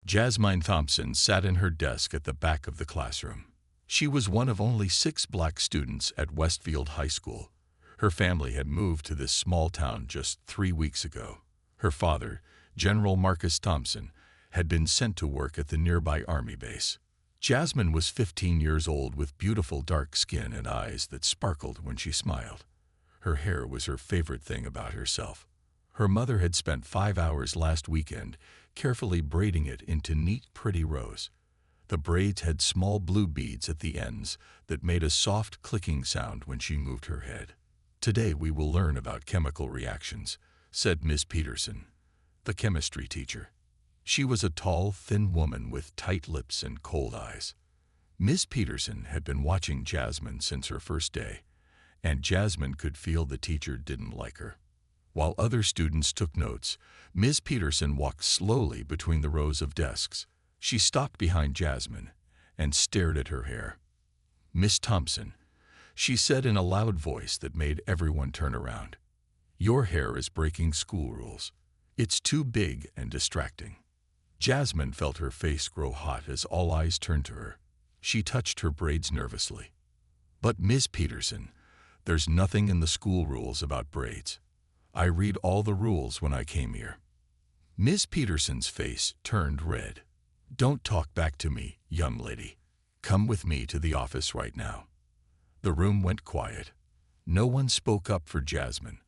Jasmine Thompson sat in her desk at the back of the classroom. She was one of only 6 black students at Westfield High School. Her family had moved to this small town just 3 weeks ago. Her father, General Marcus Thompson, had been sent to work at the nearby Army base. Jasmine was 15 years old with beautiful dark skin and eyes that sparkled when she smiled. Her hair was her favorite thing about herself. Her mother had spent 5 hours last weekend carefully braiding it into neat, pretty rows. The braids had small blue beads at the ends that made a soft clicking sound when she moved her head. "Today we will learn about chemical reactions," said Miss Peterson, the chemistry teacher. She was a tall, thin woman with tight lips and cold eyes. Miss Peterson had been watching Jasmine since her first day, and Jasmine could feel the teacher didn't like her. While other students took notes, Miss Peterson walked slowly between the rows of desks. She stopped behind Jasmine and stared at her hair. "Miss Thompson," she said in a loud voice that made everyone turn around, "your hair is breaking school rules. It's too big and distracting." Jasmine felt her face grow hot as all eyes turned to her. She touched her braids nervously. "But Miss Peterson, there's nothing in the school rules about braids. I read all the rules when I came here." Miss Peterson's face turned red. "Don't talk back to me, young lady. Come with me to the office right now." The room went quiet. No one spoke up for Jasmine,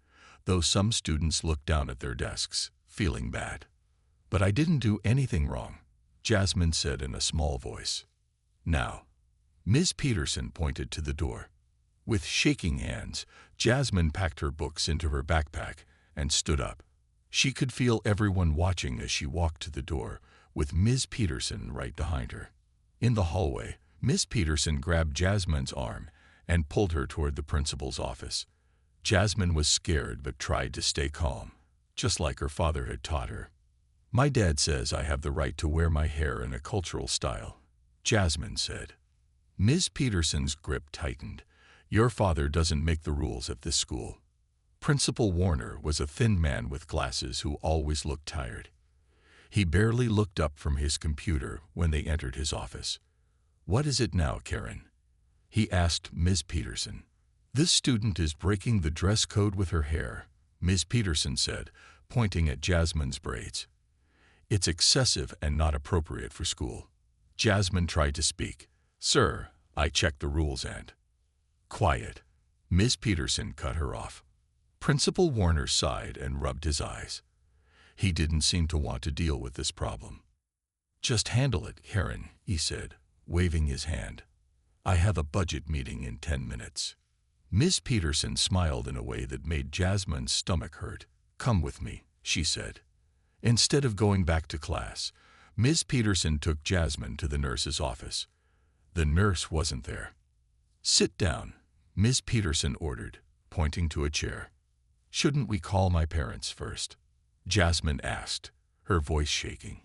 though some students looked down at their desks, feeling bad. "But I didn't do anything wrong," Jasmine said in a small voice. "Now." Miss Peterson pointed to the door. With shaking hands, Jasmine packed her books into her backpack and stood up. She could feel everyone watching as she walked to the door, with Miss Peterson right behind her. In the hallway, Miss Peterson grabbed Jasmine's arm and pulled her toward the principal's office. Jasmine was scared but tried to stay calm, just like her father had taught her. "My dad says I have the right to wear my hair in a cultural style," Jasmine said. Miss Peterson's grip tightened. "Your father doesn't make the rules at this school." Principal Warner was a thin man with glasses who always looked tired. He barely looked up from his computer when they entered his office. "What is it now, Karen?" he asked Miss Peterson. "This student is breaking the dress code with her hair," Miss Peterson said, pointing at Jasmine's braids. "It's excessive and not appropriate for school." Jasmine tried to speak. "Sir, I checked the rules and—" "Quiet," Miss Peterson cut her off. Principal Warner sighed and rubbed his eyes. He didn't seem to want to deal with this problem. "Just handle it, Karen," he said, waving his hand. "I have a budget meeting in 10 minutes. Miss Peterson smiled in a way that made Jasmine's stomach hurt. "Come with me," she said. Instead of going back to class, Miss Peterson took Jasmine to the nurse's office. The nurse wasn't there. "Sit down," Miss Peterson ordered, pointing to a chair. "Shouldn't we call my parents first?" Jasmine asked, her voice shaking.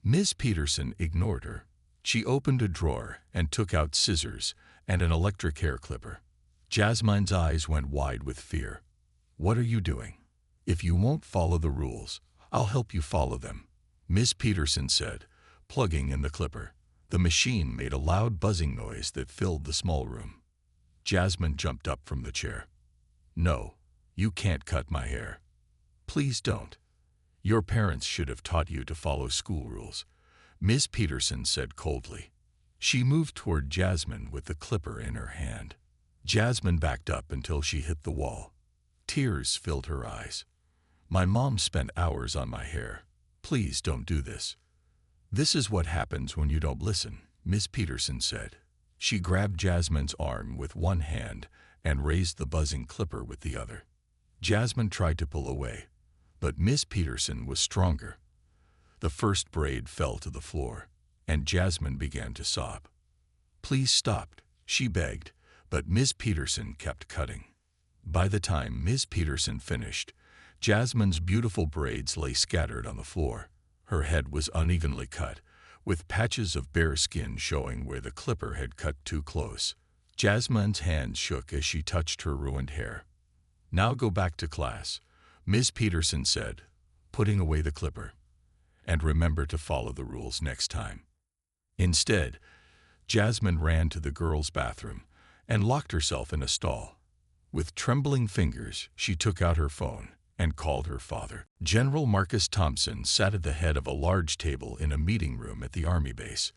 Miss Peterson ignored her. She opened a drawer and took out scissors and an electric hair clipper. Jasmine's eyes went wide with fear. "What are you doing? If you won't follow the rules, I'll help you follow them," Miss Peterson said, plugging in the clipper. The machine made a loud buzzing noise that filled the small room. Jasmine jumped up from the chair. "No, you can't cut my hair. Please don't. Your parents should have taught you to follow school rules," Miss Peterson said coldly. She moved toward Jasmine with the clipper in her hand. Jasmine backed up until she hit the wall. Tears filled her eyes. "My mom spent hours on my hair. Please don't do this." "This is what happens when you don't listen," Miss Peterson said. She grabbed Jasmine's arm with one hand and raised the buzzing clipper with the other. Jasmine tried to pull away, but Miss Peterson was stronger. The first braid fell to the floor, and Jasmine began to sob. "Please stop," she begged, but Miss Peterson kept cutting. By the time Miss Peterson finished, Jasmine's beautiful braids lay scattered on the floor. Her head was unevenly cut, with patches of bare skin showing where the clipper had cut too close. Jasmine's hands shook as she touched her ruined hair. "Now go back to class," Miss Peterson said, putting away the clipper. and remember to follow the rules next time." Instead, Jasmine ran to the girls' bathroom and locked herself in a stall. With trembling fingers, she took out her phone and called her father. General Marcus Thompson sat at the head of a large table in a meeting room at the Army base.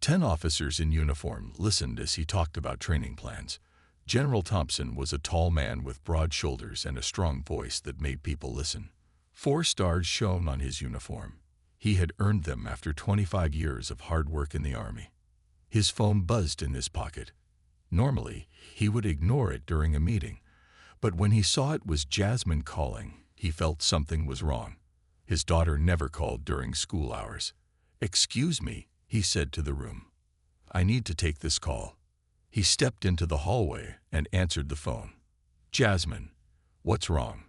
10 officers in uniform listened as he talked about training plans. General Thompson was a tall man with broad shoulders and a strong voice that made people listen. 4 stars shone on his uniform. He had earned them after 25 years of hard work in the Army. His phone buzzed in his pocket. Normally, he would ignore it during a meeting, but when he saw it was Jasmine calling, he felt something was wrong. His daughter never called during school hours. "Excuse me," he said to the room. "I need to take this call." He stepped into the hallway and answered the phone. "Jasmine, what's wrong?"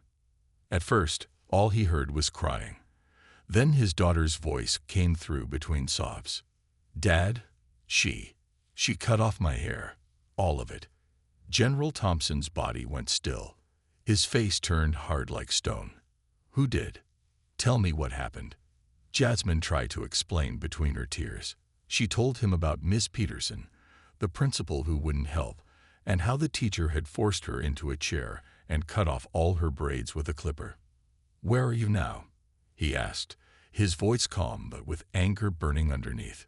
At first, all he heard was crying. Then his daughter's voice came through between sobs. "Dad, she cut off my hair. All of it." General Thompson's body went still. His face turned hard like stone. "Who did? Tell me what happened." Jasmine tried to explain between her tears. She told him about Miss Peterson, the principal who wouldn't help, and how the teacher had forced her into a chair and cut off all her braids with a clipper. "Where are you now?" he asked, his voice calm but with anger burning underneath.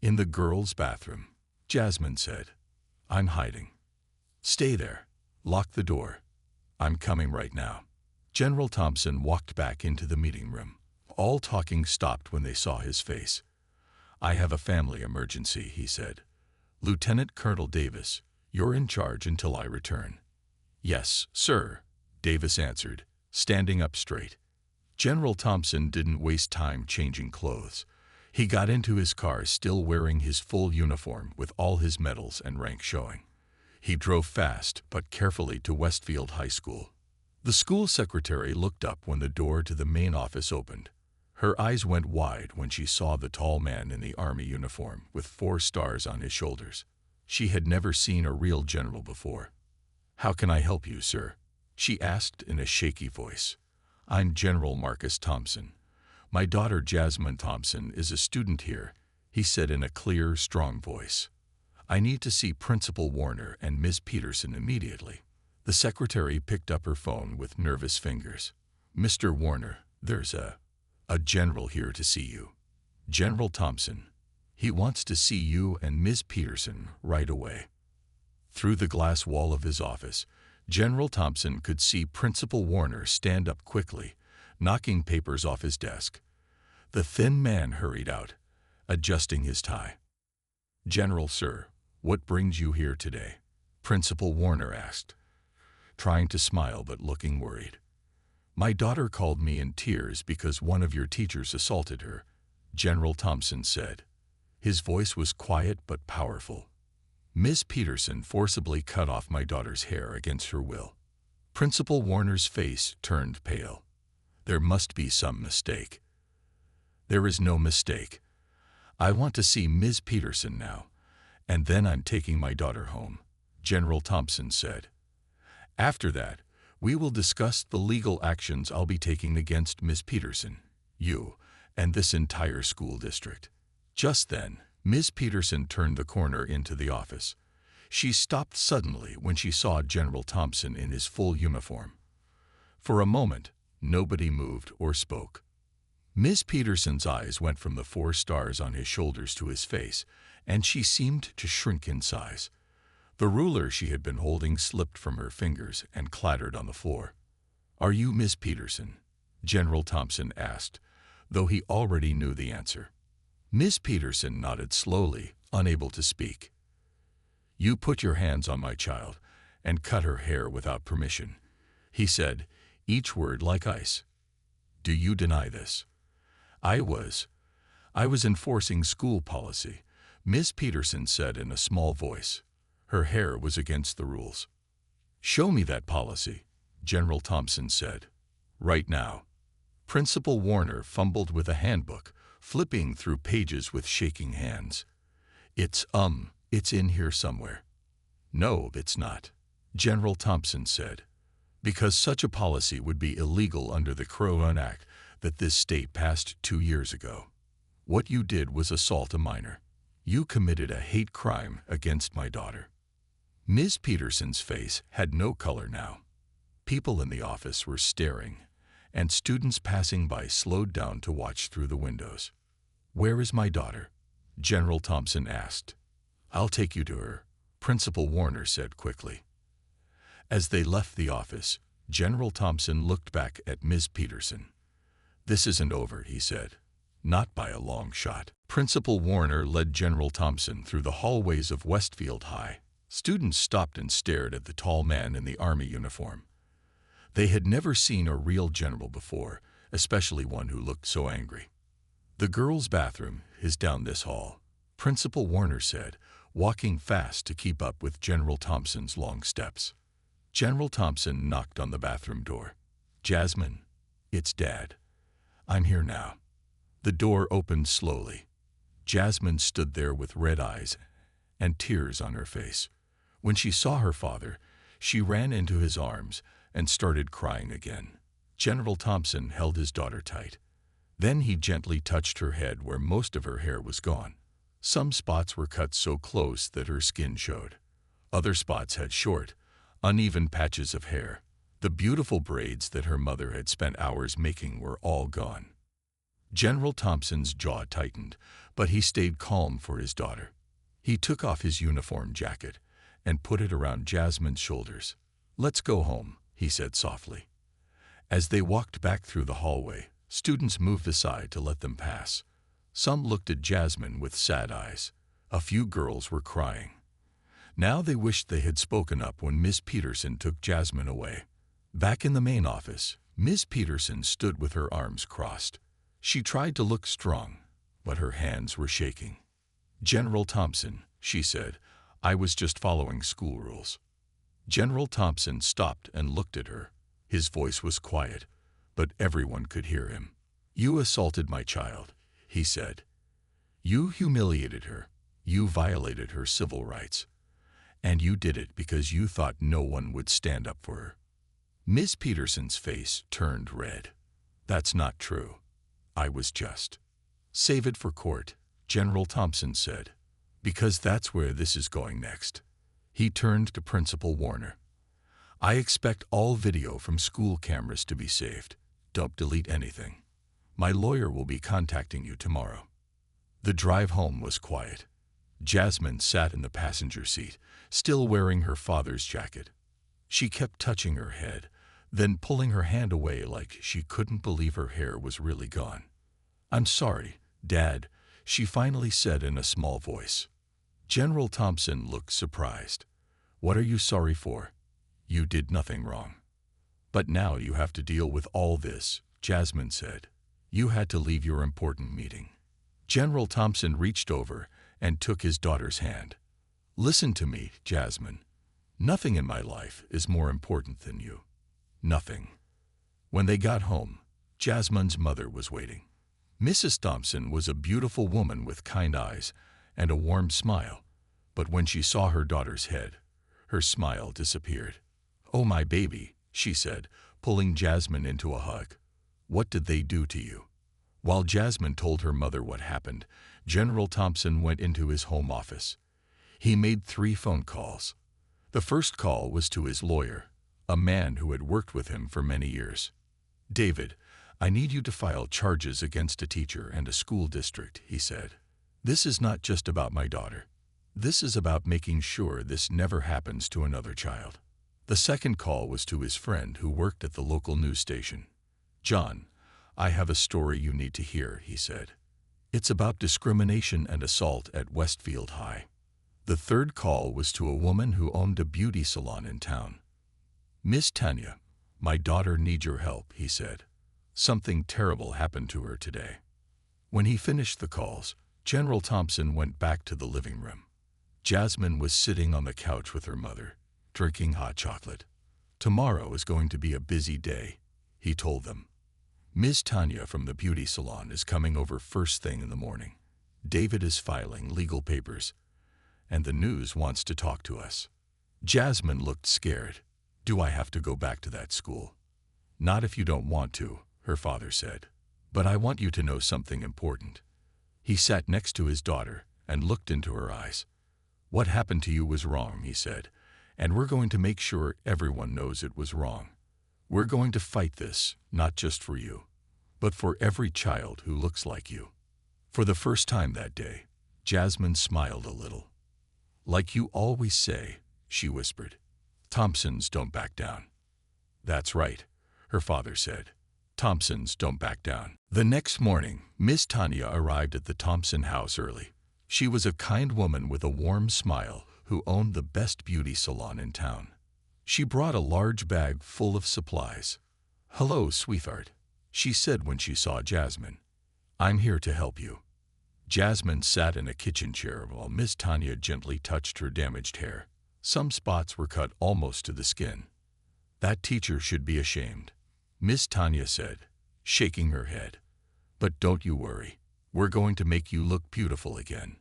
"In the girls' bathroom," Jasmine said. "I'm hiding." "Stay there. Lock the door. I'm coming right now." General Thompson walked back into the meeting room. All talking stopped when they saw his face. "I have a family emergency," he said. "Lieutenant Colonel Davis, you're in charge until I return." "Yes, sir," Davis answered, standing up straight. General Thompson didn't waste time changing clothes. He got into his car still wearing his full uniform with all his medals and rank showing. He drove fast but carefully to Westfield High School. The school secretary looked up when the door to the main office opened. Her eyes went wide when she saw the tall man in the Army uniform with 4 stars on his shoulders. She had never seen a real general before. "How can I help you, sir?" she asked in a shaky voice. "I'm General Marcus Thompson. My daughter Jasmine Thompson is a student here," he said in a clear, strong voice. "I need to see Principal Warner and Miss Peterson immediately." The secretary picked up her phone with nervous fingers. "Mr. Warner, there's a general here to see you. General Thompson. He wants to see you and Miss Peterson right away." Through the glass wall of his office, General Thompson could see Principal Warner stand up quickly, knocking papers off his desk. The thin man hurried out, adjusting his tie. "General, sir, what brings you here today?" Principal Warner asked, trying to smile but looking worried. "My daughter called me in tears because one of your teachers assaulted her," General Thompson said. His voice was quiet but powerful. "Miss Peterson forcibly cut off my daughter's hair against her will." Principal Warner's face turned pale. "There must be some mistake." "There is no mistake. I want to see Miss Peterson now, and then I'm taking my daughter home," General Thompson said. "After that, we will discuss the legal actions I'll be taking against Miss Peterson, you, and this entire school district." Just then, Miss Peterson turned the corner into the office. She stopped suddenly when she saw General Thompson in his full uniform. For a moment, nobody moved or spoke. Miss Peterson's eyes went from the 4 stars on his shoulders to his face, and she seemed to shrink in size. The ruler she had been holding slipped from her fingers and clattered on the floor. "Are you Miss Peterson?" General Thompson asked, though he already knew the answer. Miss Peterson nodded slowly, unable to speak. "You put your hands on my child and cut her hair without permission," he said, each word like ice. "Do you deny this?" I was enforcing school policy," Miss Peterson said in a small voice. Her hair was against the rules. "Show me that policy," General Thompson said. "Right now." Principal Warner fumbled with a handbook, flipping through pages with shaking hands. It's in here somewhere." "No, it's not," General Thompson said. "Because such a policy would be illegal under the Crow Run Act, that this state passed 2 years ago. What you did was assault a minor. You committed a hate crime against my daughter." Ms. Peterson's face had no color now. People in the office were staring, and students passing by slowed down to watch through the windows. "Where is my daughter?" General Thompson asked. "I'll take you to her," Principal Warner said quickly. As they left the office, General Thompson looked back at Ms. Peterson. "This isn't over," he said. "Not by a long shot." Principal Warner led General Thompson through the hallways of Westfield High. Students stopped and stared at the tall man in the Army uniform. They had never seen a real general before, especially one who looked so angry. "The girls' bathroom is down this hall," Principal Warner said, walking fast to keep up with General Thompson's long steps. General Thompson knocked on the bathroom door. "Jasmine, it's Dad. I'm here now." The door opened slowly. Jasmine stood there with red eyes and tears on her face. When she saw her father, she ran into his arms and started crying again. General Thompson held his daughter tight. Then he gently touched her head where most of her hair was gone. Some spots were cut so close that her skin showed. Other spots had short, uneven patches of hair. The beautiful braids that her mother had spent hours making were all gone. General Thompson's jaw tightened, but he stayed calm for his daughter. He took off his uniform jacket and put it around Jasmine's shoulders. "Let's go home," he said softly. As they walked back through the hallway, students moved aside to let them pass. Some looked at Jasmine with sad eyes. A few girls were crying. Now they wished they had spoken up when Miss Peterson took Jasmine away. Back in the main office, Miss Peterson stood with her arms crossed. She tried to look strong, but her hands were shaking. "General Thompson," she said, "I was just following school rules." General Thompson stopped and looked at her. His voice was quiet, but everyone could hear him. "You assaulted my child," he said. "You humiliated her. You violated her civil rights. And you did it because you thought no one would stand up for her." Miss Peterson's face turned red. "That's not true. I was just." "Save it for court," General Thompson said, "because that's where this is going next." He turned to Principal Warner. "I expect all video from school cameras to be saved. Don't delete anything. My lawyer will be contacting you tomorrow." The drive home was quiet. Jasmine sat in the passenger seat, still wearing her father's jacket. She kept touching her head, then pulling her hand away like she couldn't believe her hair was really gone. "I'm sorry, Dad," she finally said in a small voice. General Thompson looked surprised. "What are you sorry for? You did nothing wrong." "But now you have to deal with all this," Jasmine said. "You had to leave your important meeting." General Thompson reached over and took his daughter's hand. "Listen to me, Jasmine. Nothing in my life is more important than you. Nothing." When they got home, Jasmine's mother was waiting. Mrs. Thompson was a beautiful woman with kind eyes and a warm smile, but when she saw her daughter's head, her smile disappeared. "Oh, my baby," she said, pulling Jasmine into a hug. "What did they do to you?" While Jasmine told her mother what happened, General Thompson went into his home office. He made 3 phone calls. The first call was to his lawyer, a man who had worked with him for many years. "David, I need you to file charges against a teacher and a school district," he said. "This is not just about my daughter. This is about making sure this never happens to another child." The second call was to his friend who worked at the local news station. "John, I have a story you need to hear," he said. "It's about discrimination and assault at Westfield High." The third call was to a woman who owned a beauty salon in town. "Miss Tanya, my daughter needs your help," he said. "Something terrible happened to her today." When he finished the calls, General Thompson went back to the living room. Jasmine was sitting on the couch with her mother, drinking hot chocolate. "Tomorrow is going to be a busy day," he told them. "Miss Tanya from the beauty salon is coming over first thing in the morning. David is filing legal papers, and the news wants to talk to us." Jasmine looked scared. "Do I have to go back to that school?" "Not if you don't want to," her father said. But I want you to know something important. He sat next to his daughter and looked into her eyes. What happened to you was wrong, he said, and we're going to make sure everyone knows it was wrong. We're going to fight this, not just for you, but for every child who looks like you. For the first time that day, Jasmine smiled a little. Like you always say, she whispered, Thompsons don't back down. That's right, her father said. Thompsons don't back down. The next morning, Miss Tanya arrived at the Thompson house early. She was a kind woman with a warm smile who owned the best beauty salon in town. She brought a large bag full of supplies. Hello, sweetheart, she said when she saw Jasmine. I'm here to help you. Jasmine sat in a kitchen chair while Miss Tanya gently touched her damaged hair. Some spots were cut almost to the skin. That teacher should be ashamed, Miss Tanya said, shaking her head. But don't you worry, we're going to make you look beautiful again.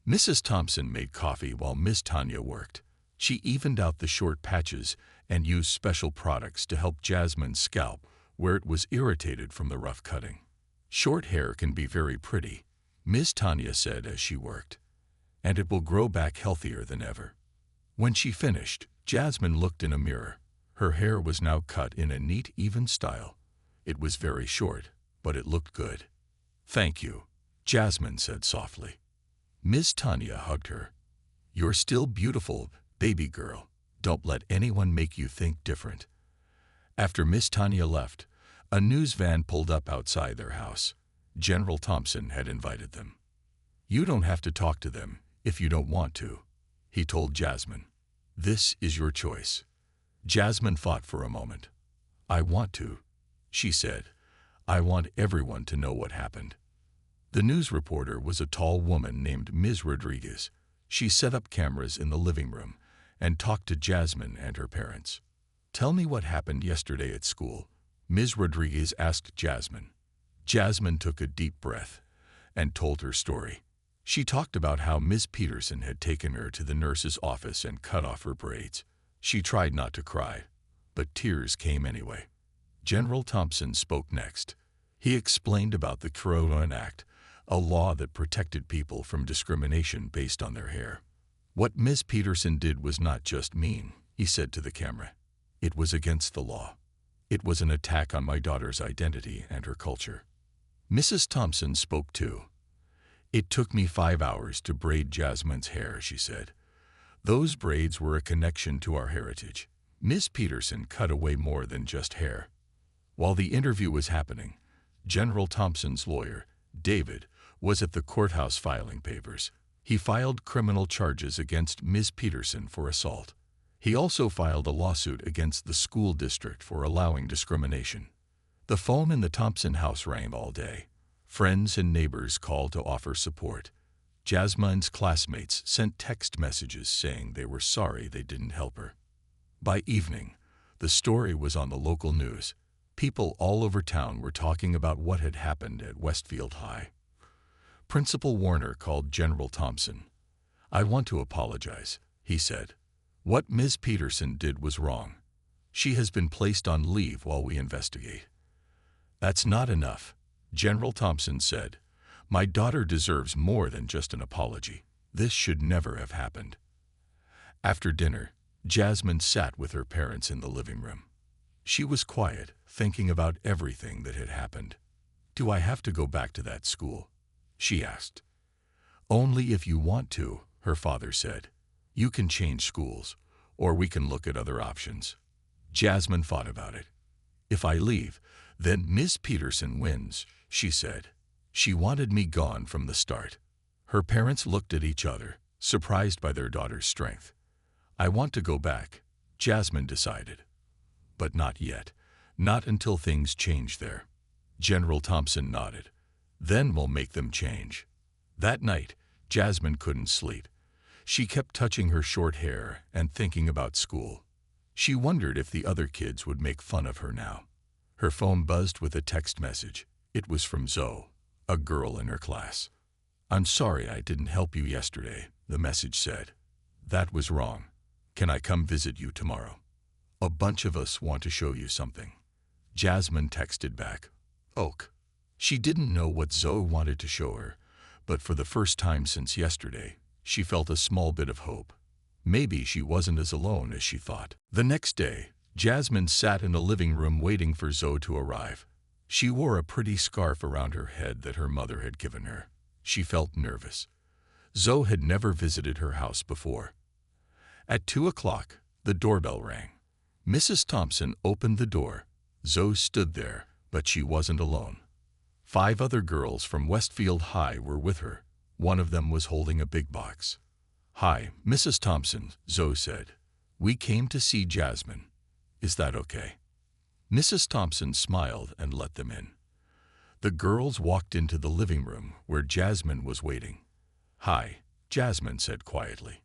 Mrs. Thompson made coffee while Miss Tanya worked. She evened out the short patches and used special products to help Jasmine's scalp where it was irritated from the rough cutting. Short hair can be very pretty, Miss Tanya said as she worked, and it will grow back healthier than ever. When she finished, Jasmine looked in a mirror. Her hair was now cut in a neat, even style. It was very short, but it looked good. Thank you, Jasmine said softly. Miss Tanya hugged her. You're still beautiful, baby girl. Don't let anyone make you think different. After Miss Tanya left, a news van pulled up outside their house. General Thompson had invited them. You don't have to talk to them if you don't want to, he told Jasmine. This is your choice. Jasmine thought for a moment. I want to, she said. I want everyone to know what happened. The news reporter was a tall woman named Ms. Rodriguez. She set up cameras in the living room and talked to Jasmine and her parents. Tell me what happened yesterday at school, Ms. Rodriguez asked Jasmine. Jasmine took a deep breath and told her story. She talked about how Miss Peterson had taken her to the nurse's office and cut off her braids. She tried not to cry, but tears came anyway. General Thompson spoke next. He explained about the Crowan Act, a law that protected people from discrimination based on their hair. What Miss Peterson did was not just mean, he said to the camera. It was against the law. It was an attack on my daughter's identity and her culture. Mrs. Thompson spoke too. It took me 5 hours to braid Jasmine's hair, she said. Those braids were a connection to our heritage. Miss Peterson cut away more than just hair. While the interview was happening, General Thompson's lawyer, David, was at the courthouse filing papers. He filed criminal charges against Miss Peterson for assault. He also filed a lawsuit against the school district for allowing discrimination. The phone in the Thompson house rang all day. Friends and neighbors called to offer support. Jasmine's classmates sent text messages saying they were sorry they didn't help her. By evening, the story was on the local news. People all over town were talking about what had happened at Westfield High. Principal Warner called General Thompson. I want to apologize, he said. What Ms. Peterson did was wrong. She has been placed on leave while we investigate. That's not enough, General Thompson said. My daughter deserves more than just an apology. This should never have happened. After dinner, Jasmine sat with her parents in the living room. She was quiet, thinking about everything that had happened. Do I have to go back to that school? She asked. Only if you want to, her father said. You can change schools, or we can look at other options. Jasmine thought about it. If I leave, then Miss Peterson wins, she said. She wanted me gone from the start. Her parents looked at each other, surprised by their daughter's strength. I want to go back, Jasmine decided. But not yet. Not until things change there. General Thompson nodded. Then we'll make them change. That night, Jasmine couldn't sleep. She kept touching her short hair and thinking about school. She wondered if the other kids would make fun of her now. Her phone buzzed with a text message. It was from Zoe, a girl in her class. I'm sorry I didn't help you yesterday, the message said. That was wrong. Can I come visit you tomorrow? A bunch of us want to show you something. Jasmine texted back. Ok. She didn't know what Zoe wanted to show her, but for the first time since yesterday, she felt a small bit of hope. Maybe she wasn't as alone as she thought. The next day, Jasmine sat in the living room waiting for Zoe to arrive. She wore a pretty scarf around her head that her mother had given her. She felt nervous. Zoe had never visited her house before. At 2 o'clock, the doorbell rang. Mrs. Thompson opened the door. Zoe stood there, but she wasn't alone. 5 other girls from Westfield High were with her. One of them was holding a big box. "Hi, Mrs. Thompson," Zoe said. "We came to see Jasmine. Is that okay?" Mrs. Thompson smiled and let them in. The girls walked into the living room where Jasmine was waiting. "Hi," Jasmine said quietly.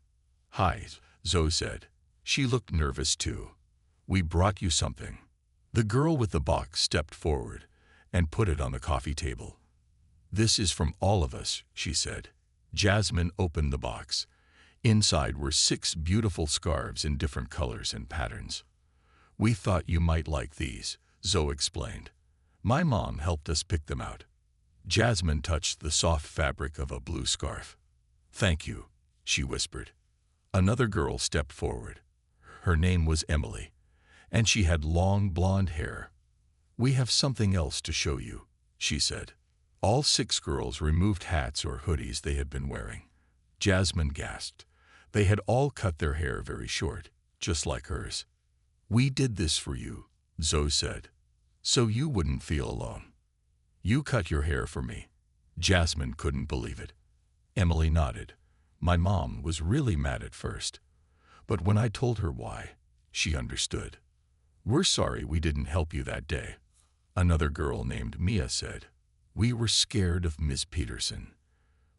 "Hi," Zoe said. She looked nervous too. "We brought you something." The girl with the box stepped forward and put it on the coffee table. "This is from all of us," she said. Jasmine opened the box. Inside were 6 beautiful scarves in different colors and patterns. "We thought you might like these," Zoe explained. "My mom helped us pick them out." Jasmine touched the soft fabric of a blue scarf. "Thank you," she whispered. Another girl stepped forward. Her name was Emily, and she had long blonde hair. "We have something else to show you," she said. All 6 girls removed hats or hoodies they had been wearing. Jasmine gasped. They had all cut their hair very short, just like hers. "We did this for you," Zoe said, "so you wouldn't feel alone. You cut your hair for me." Jasmine couldn't believe it. Emily nodded. "My mom was really mad at first, but when I told her why, she understood. We're sorry we didn't help you that day." Another girl named Mia said, "We were scared of Miss Peterson,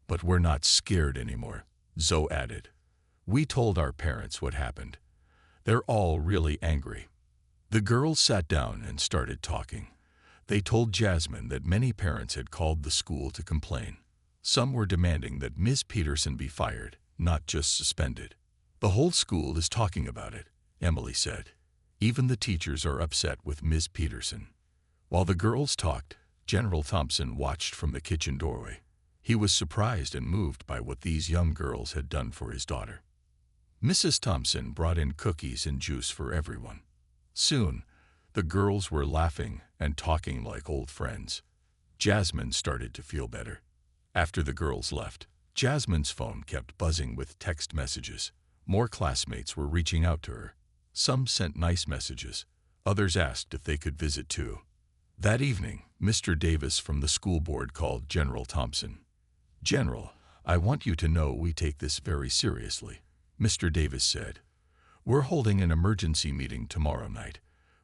but we're not scared anymore," Zoe added. "We told our parents what happened. They're all really angry." The girls sat down and started talking. They told Jasmine that many parents had called the school to complain. Some were demanding that Miss Peterson be fired, not just suspended. "The whole school is talking about it," Emily said. "Even the teachers are upset with Miss Peterson." While the girls talked, General Thompson watched from the kitchen doorway. He was surprised and moved by what these young girls had done for his daughter. Mrs. Thompson brought in cookies and juice for everyone. Soon, the girls were laughing and talking like old friends. Jasmine started to feel better. After the girls left, Jasmine's phone kept buzzing with text messages. More classmates were reaching out to her. Some sent nice messages. Others asked if they could visit too. That evening, Mr. Davis from the school board called General Thompson. "General, I want you to know we take this very seriously," Mr. Davis said. "We're holding an emergency meeting tomorrow night.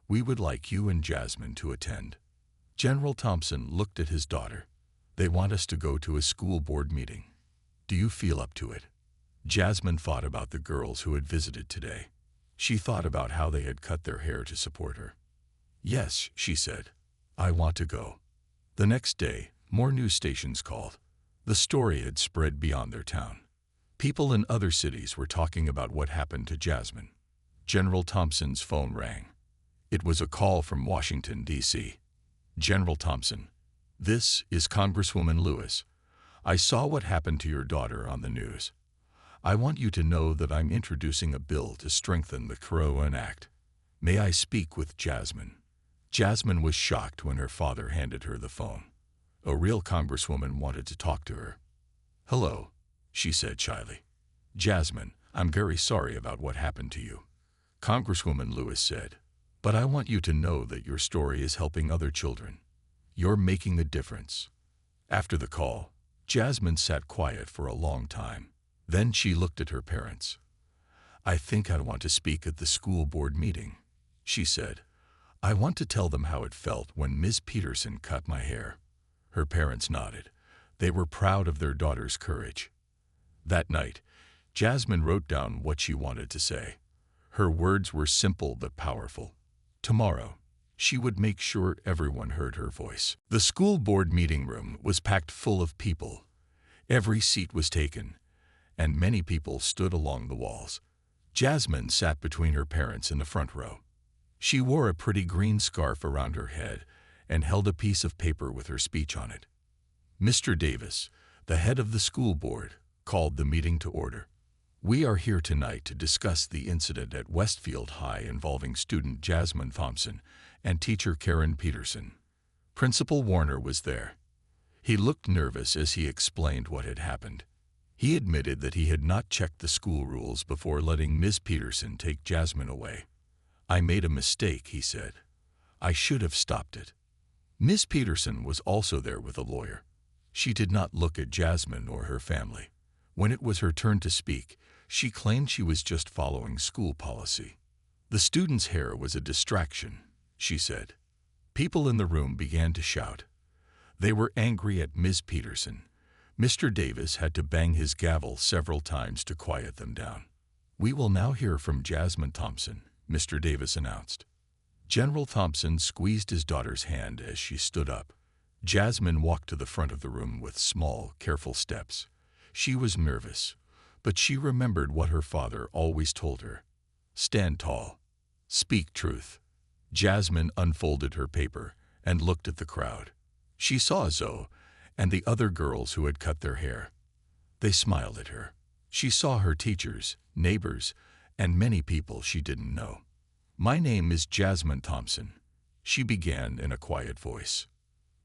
We would like you and Jasmine to attend." General Thompson looked at his daughter. "They want us to go to a school board meeting. Do you feel up to it?" Jasmine thought about the girls who had visited today. She thought about how they had cut their hair to support her. "Yes," she said. "I want to go." The next day, more news stations called. The story had spread beyond their town. People in other cities were talking about what happened to Jasmine. General Thompson's phone rang. It was a call from Washington, D.C. "General Thompson, this is Congresswoman Lewis. I saw what happened to your daughter on the news. I want you to know that I'm introducing a bill to strengthen the Crowan Act. May I speak with Jasmine?" Jasmine was shocked when her father handed her the phone. A real congresswoman wanted to talk to her. "Hello," she said shyly. "Jasmine, I'm very sorry about what happened to you," Congresswoman Lewis said. "But I want you to know that your story is helping other children. You're making a difference." After the call, Jasmine sat quiet for a long time. Then she looked at her parents. "I think I want to speak at the school board meeting," she said. "I want to tell them how it felt when Miss Peterson cut my hair." Her parents nodded. They were proud of their daughter's courage. That night, Jasmine wrote down what she wanted to say. Her words were simple but powerful. Tomorrow, she would make sure everyone heard her voice. The school board meeting room was packed full of people. Every seat was taken, and many people stood along the walls. Jasmine sat between her parents in the front row. She wore a pretty green scarf around her head and held a piece of paper with her speech on it. Mr. Davis, the head of the school board, called the meeting to order. We are here tonight to discuss the incident at Westfield High involving student Jasmine Thompson and teacher Karen Peterson. Principal Warner was there. He looked nervous as he explained what had happened. He admitted that he had not checked the school rules before letting Ms. Peterson take Jasmine away. "I made a mistake," he said. "I should have stopped it." Ms. Peterson was also there with a lawyer. She did not look at Jasmine or her family. When it was her turn to speak, she claimed she was just following school policy. "The student's hair was a distraction," she said. People in the room began to shout. They were angry at Ms. Peterson. Mr. Davis had to bang his gavel several times to quiet them down. "We will now hear from Jasmine Thompson," Mr. Davis announced. General Thompson squeezed his daughter's hand as she stood up. Jasmine walked to the front of the room with small, careful steps. She was nervous, but she remembered what her father always told her. "Stand tall. Speak truth." Jasmine unfolded her paper and looked at the crowd. She saw Zoe and the other girls who had cut their hair. They smiled at her. She saw her teachers, neighbors, and many people she didn't know. "My name is Jasmine Thompson," she began in a quiet voice.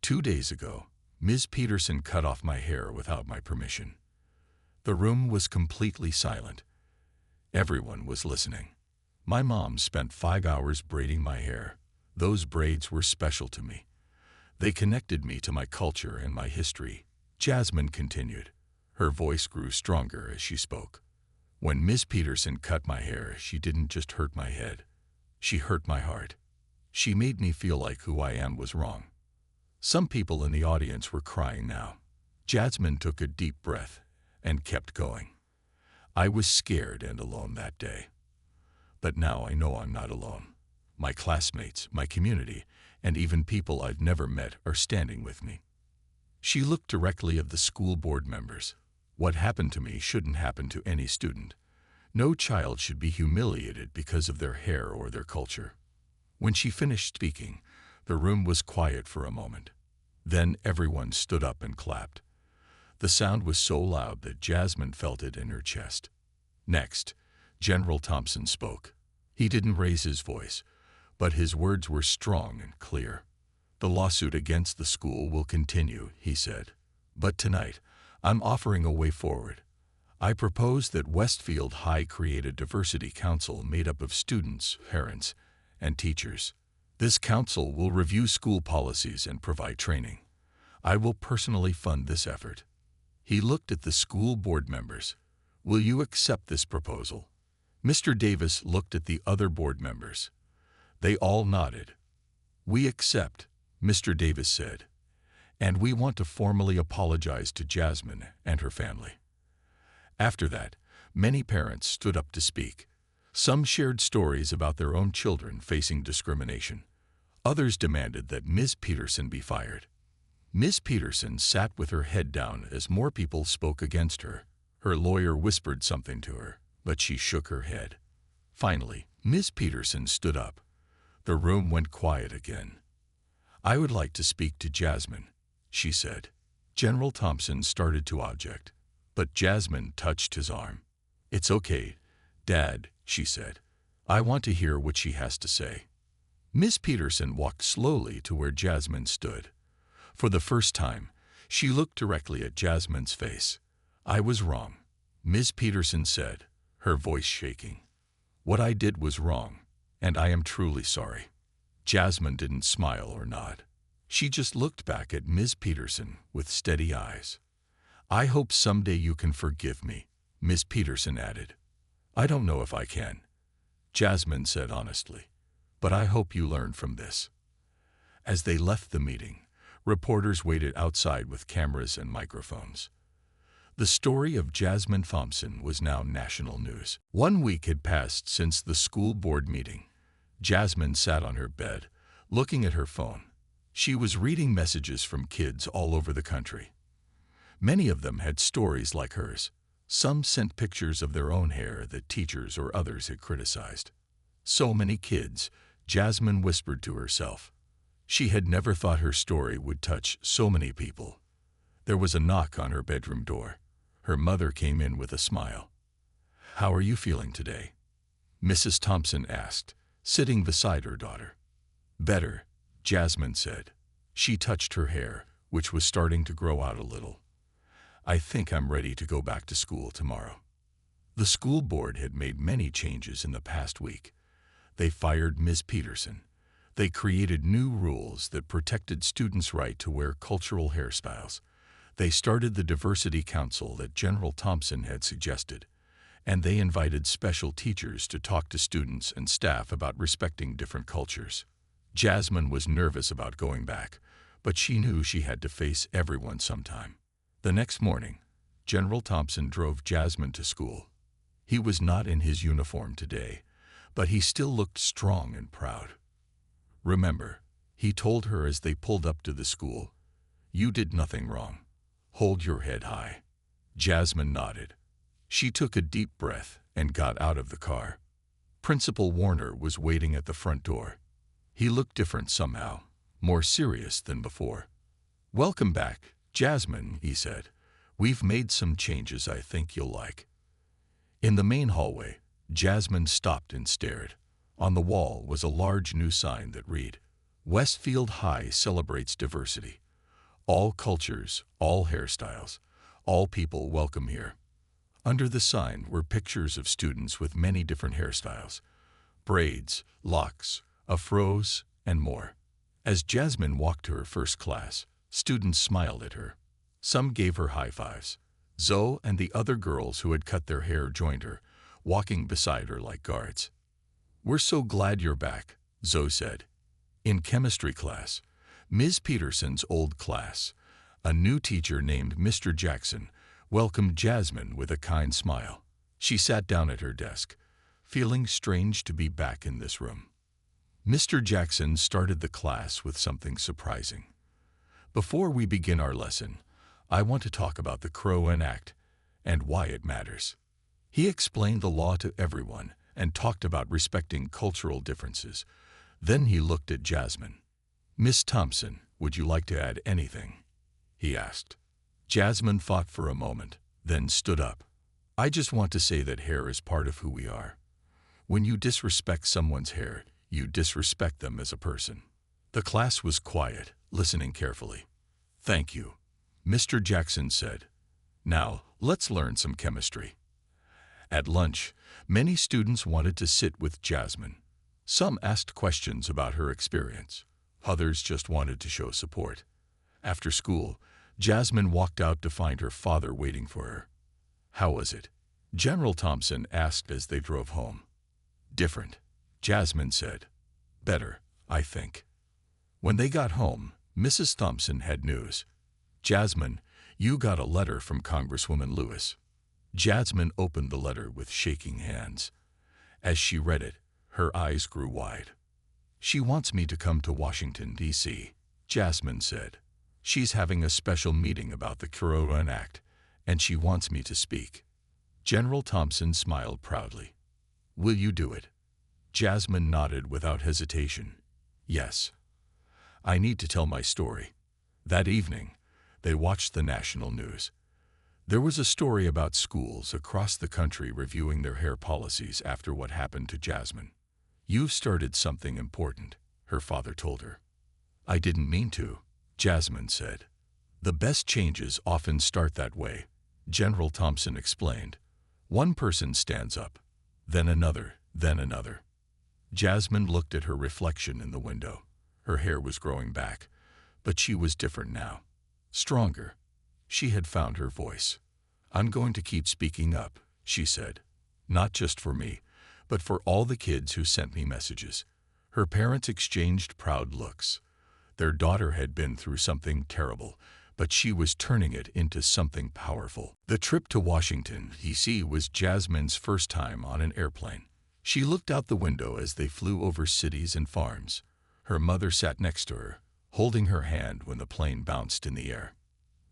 "2 days ago, Ms. Peterson cut off my hair without my permission." The room was completely silent. Everyone was listening. "My mom spent 5 hours braiding my hair. Those braids were special to me. They connected me to my culture and my history," Jasmine continued. Her voice grew stronger as she spoke. "When Ms. Peterson cut my hair, she didn't just hurt my head. She hurt my heart. She made me feel like who I am was wrong." Some people in the audience were crying now. Jasmine took a deep breath and kept going. "I was scared and alone that day. But now I know I'm not alone. My classmates, my community, and even people I'd never met are standing with me." She looked directly at the school board members. "What happened to me shouldn't happen to any student. No child should be humiliated because of their hair or their culture." When she finished speaking, the room was quiet for a moment. Then everyone stood up and clapped. The sound was so loud that Jasmine felt it in her chest. Next, General Thompson spoke. He didn't raise his voice, but his words were strong and clear. "The lawsuit against the school will continue," he said. "But tonight, I'm offering a way forward. I propose that Westfield High create a diversity council made up of students, parents, and teachers. This council will review school policies and provide training. I will personally fund this effort." He looked at the school board members. "Will you accept this proposal?" Mr. Davis looked at the other board members. They all nodded. "We accept," Mr. Davis said, "and we want to formally apologize to Jasmine and her family." After that, many parents stood up to speak. Some shared stories about their own children facing discrimination. Others demanded that Ms. Peterson be fired. Ms. Peterson sat with her head down as more people spoke against her. Her lawyer whispered something to her, but she shook her head. Finally, Ms. Peterson stood up. The room went quiet again. "I would like to speak to Jasmine," she said. General Thompson started to object, but Jasmine touched his arm. "It's okay, Dad," she said. "I want to hear what she has to say." Ms. Peterson walked slowly to where Jasmine stood. For the first time, she looked directly at Jasmine's face. "I was wrong," Ms. Peterson said, her voice shaking. "What I did was wrong, and I am truly sorry." Jasmine didn't smile or nod. She just looked back at Ms. Peterson with steady eyes. "I hope someday you can forgive me," Ms. Peterson added. "I don't know if I can," Jasmine said honestly, "but I hope you learn from this." As they left the meeting, reporters waited outside with cameras and microphones. The story of Jasmine Thompson was now national news. 1 week had passed since the school board meeting. Jasmine sat on her bed, looking at her phone. She was reading messages from kids all over the country. Many of them had stories like hers. Some sent pictures of their own hair that teachers or others had criticized. So many kids, Jasmine whispered to herself. She had never thought her story would touch so many people. There was a knock on her bedroom door. Her mother came in with a smile. "How are you feeling today?" Mrs. Thompson asked, sitting beside her daughter. "Better," Jasmine said. She touched her hair, which was starting to grow out a little. "I think I'm ready to go back to school tomorrow." The school board had made many changes in the past week. They fired Ms. Peterson. They created new rules that protected students' right to wear cultural hairstyles. They started the Diversity Council that General Thompson had suggested, and they invited special teachers to talk to students and staff about respecting different cultures. Jasmine was nervous about going back, but she knew she had to face everyone sometime. The next morning, General Thompson drove Jasmine to school. He was not in his uniform today, but he still looked strong and proud. "Remember," he told her as they pulled up to the school, "you did nothing wrong. Hold your head high." Jasmine nodded. She took a deep breath and got out of the car. Principal Warner was waiting at the front door. He looked different somehow, more serious than before. "Welcome back, Jasmine," he said. "We've made some changes I think you'll like." In the main hallway, Jasmine stopped and stared. On the wall was a large new sign that read, "Westfield High celebrates diversity. All cultures, all hairstyles, all people welcome here." Under the sign were pictures of students with many different hairstyles, braids, locks, afros, and more. As Jasmine walked to her first class, students smiled at her. Some gave her high fives. Zoe and the other girls who had cut their hair joined her, walking beside her like guards. "We're so glad you're back," Zoe said. In chemistry class, Ms. Peterson's old class, a new teacher named Mr. Jackson welcomed Jasmine with a kind smile. She sat down at her desk, feeling strange to be back in this room. Mr. Jackson started the class with something surprising. "Before we begin our lesson, I want to talk about the Crowan Act and why it matters." He explained the law to everyone and talked about respecting cultural differences. Then he looked at Jasmine. "Miss Thompson, would you like to add anything?" he asked. Jasmine thought for a moment, then stood up. "I just want to say that hair is part of who we are. When you disrespect someone's hair, you disrespect them as a person." The class was quiet, listening carefully. "Thank you," Mr. Jackson said. "Now, let's learn some chemistry." At lunch, many students wanted to sit with Jasmine. Some asked questions about her experience. Others just wanted to show support. After school, Jasmine walked out to find her father waiting for her. "How was it?" General Thompson asked as they drove home. "Different," Jasmine said. "Better, I think." When they got home, Mrs. Thompson had news. "Jasmine, you got a letter from Congresswoman Lewis." Jasmine opened the letter with shaking hands. As she read it, her eyes grew wide. "She wants me to come to Washington, D.C., Jasmine said. "She's having a special meeting about the Crowan Act, and she wants me to speak." General Thompson smiled proudly. "Will you do it?" Jasmine nodded without hesitation. "Yes. I need to tell my story." That evening, they watched the national news. There was a story about schools across the country reviewing their hair policies after what happened to Jasmine. "You've started something important," her father told her. "I didn't mean to," Jasmine said. "The best changes often start that way," General Thompson explained. "One person stands up, then another, then another." Jasmine looked at her reflection in the window. Her hair was growing back, but she was different now. Stronger. She had found her voice. "I'm going to keep speaking up," she said. "Not just for me, but for all the kids who sent me messages." Her parents exchanged proud looks. Their daughter had been through something terrible, but she was turning it into something powerful. The trip to Washington, D.C. was Jasmine's first time on an airplane. She looked out the window as they flew over cities and farms. Her mother sat next to her, holding her hand when the plane bounced in the air.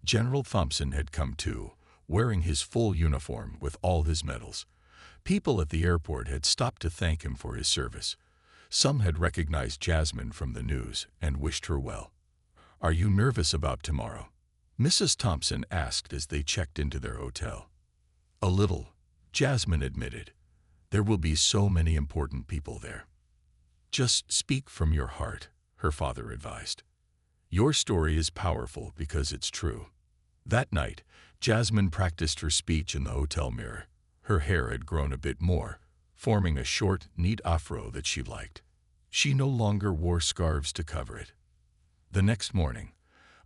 General Thompson had come too, wearing his full uniform with all his medals. People at the airport had stopped to thank him for his service. Some had recognized Jasmine from the news and wished her well. "Are you nervous about tomorrow?" Mrs. Thompson asked as they checked into their hotel. "A little," Jasmine admitted. "There will be so many important people there." "Just speak from your heart," her father advised. "Your story is powerful because it's true." That night, Jasmine practiced her speech in the hotel mirror. Her hair had grown a bit more, forming a short, neat afro that she liked. She no longer wore scarves to cover it. The next morning,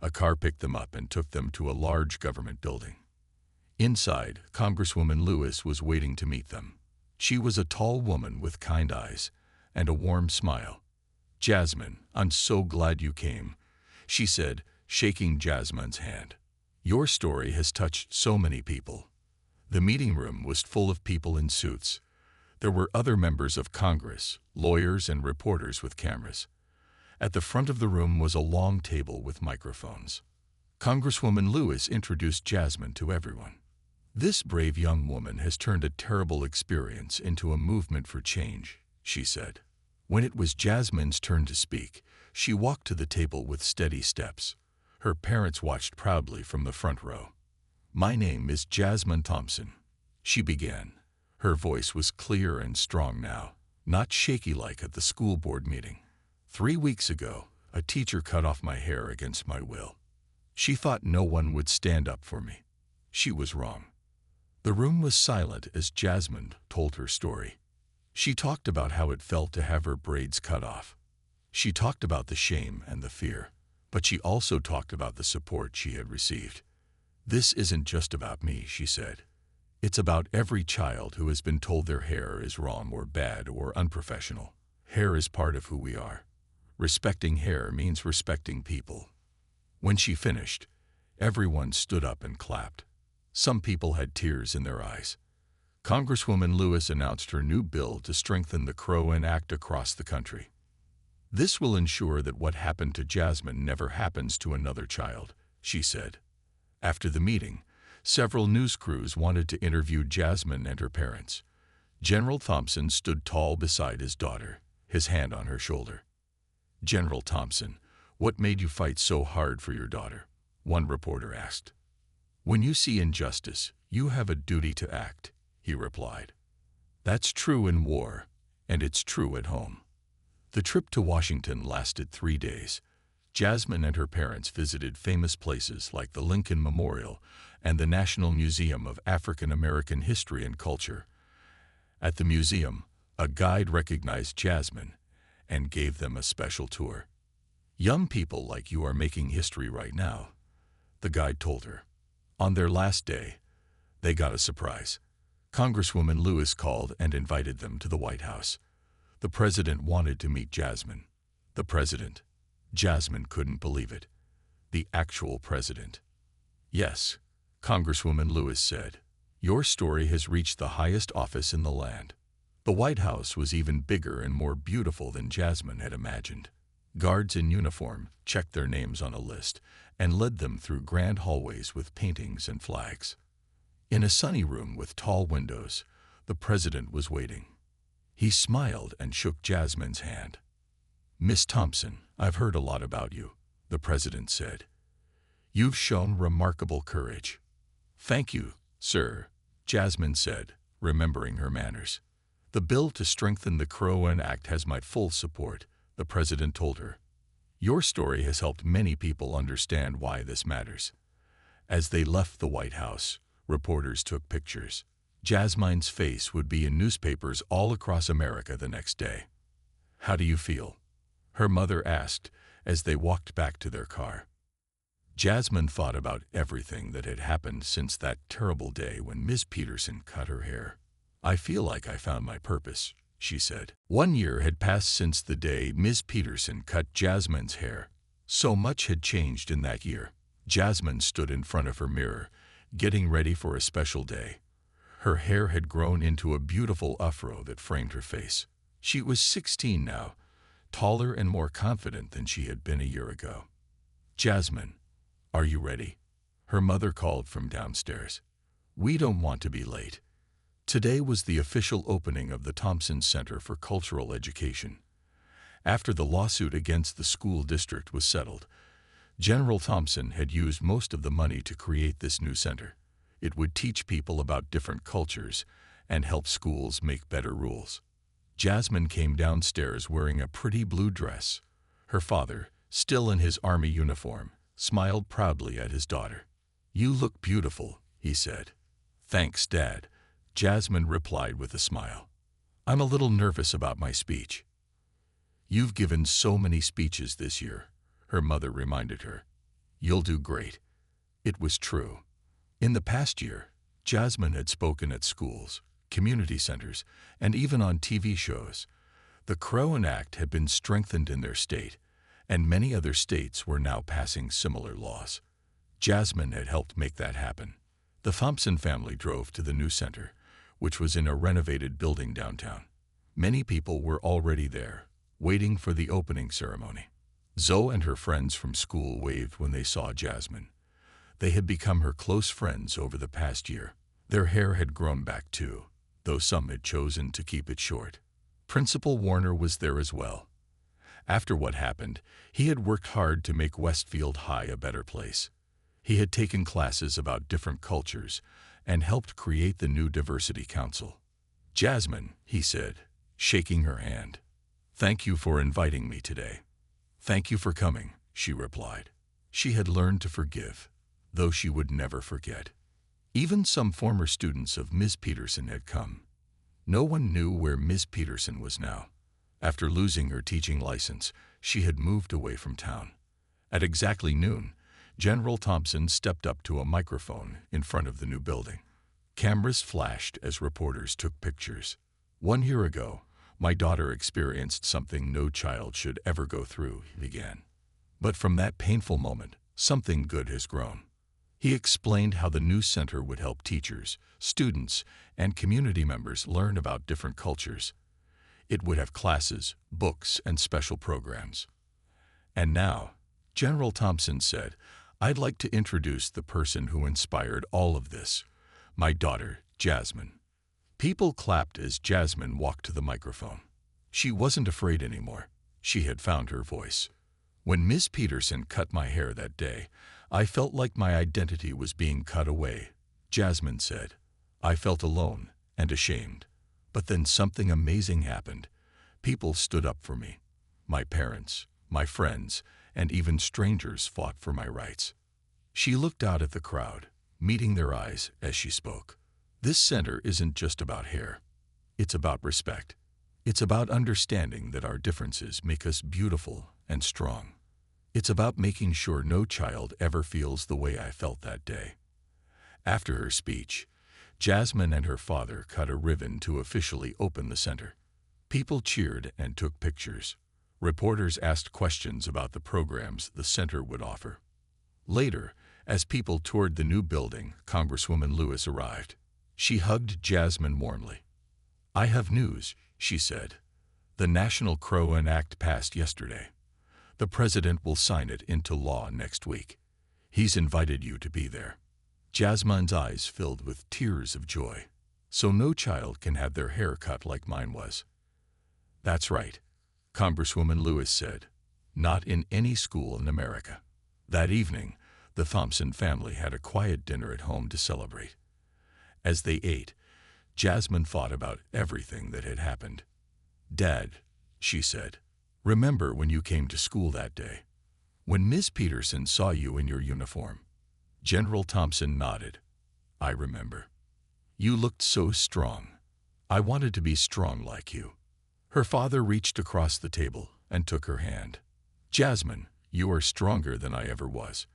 a car picked them up and took them to a large government building. Inside, Congresswoman Lewis was waiting to meet them. She was a tall woman with kind eyes and a warm smile. "Jasmine, I'm so glad you came," she said, shaking Jasmine's hand. "Your story has touched so many people." The meeting room was full of people in suits. There were other members of Congress, lawyers and reporters with cameras. At the front of the room was a long table with microphones. Congresswoman Lewis introduced Jasmine to everyone. "This brave young woman has turned a terrible experience into a movement for change," she said. When it was Jasmine's turn to speak, she walked to the table with steady steps. Her parents watched proudly from the front row. "My name is Jasmine Thompson," she began. Her voice was clear and strong now, not shaky like at the school board meeting. "3 weeks ago, a teacher cut off my hair against my will. She thought no one would stand up for me. She was wrong." The room was silent as Jasmine told her story. She talked about how it felt to have her braids cut off. She talked about the shame and the fear, but she also talked about the support she had received. "This isn't just about me," she said. "It's about every child who has been told their hair is wrong or bad or unprofessional. Hair is part of who we are. Respecting hair means respecting people." When she finished, everyone stood up and clapped. Some people had tears in their eyes. Congresswoman Lewis announced her new bill to strengthen the Crow-In Act across the country. "This will ensure that what happened to Jasmine never happens to another child," she said. After the meeting, several news crews wanted to interview Jasmine and her parents. General Thompson stood tall beside his daughter, his hand on her shoulder. "General Thompson, what made you fight so hard for your daughter?" one reporter asked. "When you see injustice, you have a duty to act," he replied. "That's true in war, and it's true at home." The trip to Washington lasted 3 days. Jasmine and her parents visited famous places like the Lincoln Memorial and the National Museum of African American History and Culture. At the museum, a guide recognized Jasmine and gave them a special tour. "Young people like you are making history right now," the guide told her. On their last day, they got a surprise. Congresswoman Lewis called and invited them to the White House. The president wanted to meet Jasmine. The president. Jasmine couldn't believe it. The actual president. "Yes," Congresswoman Lewis said. "Your story has reached the highest office in the land." The White House was even bigger and more beautiful than Jasmine had imagined. Guards in uniform checked their names on a list and led them through grand hallways with paintings and flags. In a sunny room with tall windows, the president was waiting. He smiled and shook Jasmine's hand. "Miss Thompson, I've heard a lot about you," the president said. "You've shown remarkable courage." "Thank you, sir," Jasmine said, remembering her manners. "The bill to strengthen the Crow-In Act has my full support," the president told her. "Your story has helped many people understand why this matters." As they left the White House, reporters took pictures. Jasmine's face would be in newspapers all across America the next day. "How do you feel?" her mother asked as they walked back to their car. Jasmine thought about everything that had happened since that terrible day when Miss Peterson cut her hair. "I feel like I found my purpose," she said. 1 year had passed since the day Miss Peterson cut Jasmine's hair. So much had changed in that year. Jasmine stood in front of her mirror, getting ready for a special day. Her hair had grown into a beautiful afro that framed her face. She was 16 now, taller and more confident than she had been a year ago. "Jasmine, are you ready?" her mother called from downstairs. "We don't want to be late." Today was the official opening of the Thompson Center for Cultural Education. After the lawsuit against the school district was settled, General Thompson had used most of the money to create this new center. It would teach people about different cultures and help schools make better rules. Jasmine came downstairs wearing a pretty blue dress. Her father, still in his army uniform, smiled proudly at his daughter. "You look beautiful," he said. "Thanks, Dad," Jasmine replied with a smile. "I'm a little nervous about my speech." "You've given so many speeches this year," her mother reminded her. "You'll do great." It was true. In the past year, Jasmine had spoken at schools, community centers, and even on TV shows. The Crowan Act had been strengthened in their state, and many other states were now passing similar laws. Jasmine had helped make that happen. The Thompson family drove to the new center, which was in a renovated building downtown. Many people were already there, waiting for the opening ceremony. Zoe and her friends from school waved when they saw Jasmine. They had become her close friends over the past year. Their hair had grown back too, though some had chosen to keep it short. Principal Warner was there as well. After what happened, he had worked hard to make Westfield High a better place. He had taken classes about different cultures and helped create the new Diversity Council. "Jasmine," he said, shaking her hand, "thank you for inviting me today." "Thank you for coming," she replied. She had learned to forgive, though she would never forget. Even some former students of Ms. Peterson had come. No one knew where Ms. Peterson was now. After losing her teaching license, she had moved away from town. At exactly noon, General Thompson stepped up to a microphone in front of the new building. Cameras flashed as reporters took pictures. "1 year ago, my daughter experienced something no child should ever go through," he began. "But from that painful moment, something good has grown." He explained how the new center would help teachers, students, and community members learn about different cultures. It would have classes, books, and special programs. "And now," General Thompson said, "I'd like to introduce the person who inspired all of this, my daughter, Jasmine." People clapped as Jasmine walked to the microphone. She wasn't afraid anymore. She had found her voice. "When Ms. Peterson cut my hair that day, I felt like my identity was being cut away," Jasmine said. "I felt alone and ashamed. But then something amazing happened. People stood up for me. My parents, my friends, and even strangers fought for my rights." She looked out at the crowd, meeting their eyes as she spoke. "This center isn't just about hair. It's about respect. It's about understanding that our differences make us beautiful and strong. It's about making sure no child ever feels the way I felt that day." After her speech, Jasmine and her father cut a ribbon to officially open the center. People cheered and took pictures. Reporters asked questions about the programs the center would offer. Later, as people toured the new building, Congresswoman Lewis arrived. She hugged Jasmine warmly. "I have news," she said. "The National Crowan Act passed yesterday. The president will sign it into law next week. He's invited you to be there." Jasmine's eyes filled with tears of joy. "So no child can have their hair cut like mine was." "That's right," Congresswoman Lewis said. "Not in any school in America." That evening, the Thompson family had a quiet dinner at home to celebrate. As they ate, Jasmine thought about everything that had happened. "Dad," she said, "remember when you came to school that day? When Ms. Peterson saw you in your uniform?" General Thompson nodded. "I remember. You looked so strong. I wanted to be strong like you." Her father reached across the table and took her hand. "Jasmine, you are stronger than I ever was.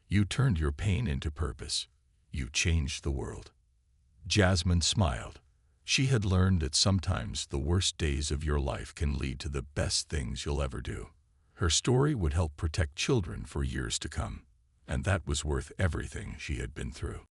You turned your pain into purpose. You changed the world." Jasmine smiled. She had learned that sometimes the worst days of your life can lead to the best things you'll ever do. Her story would help protect children for years to come, and that was worth everything she had been through.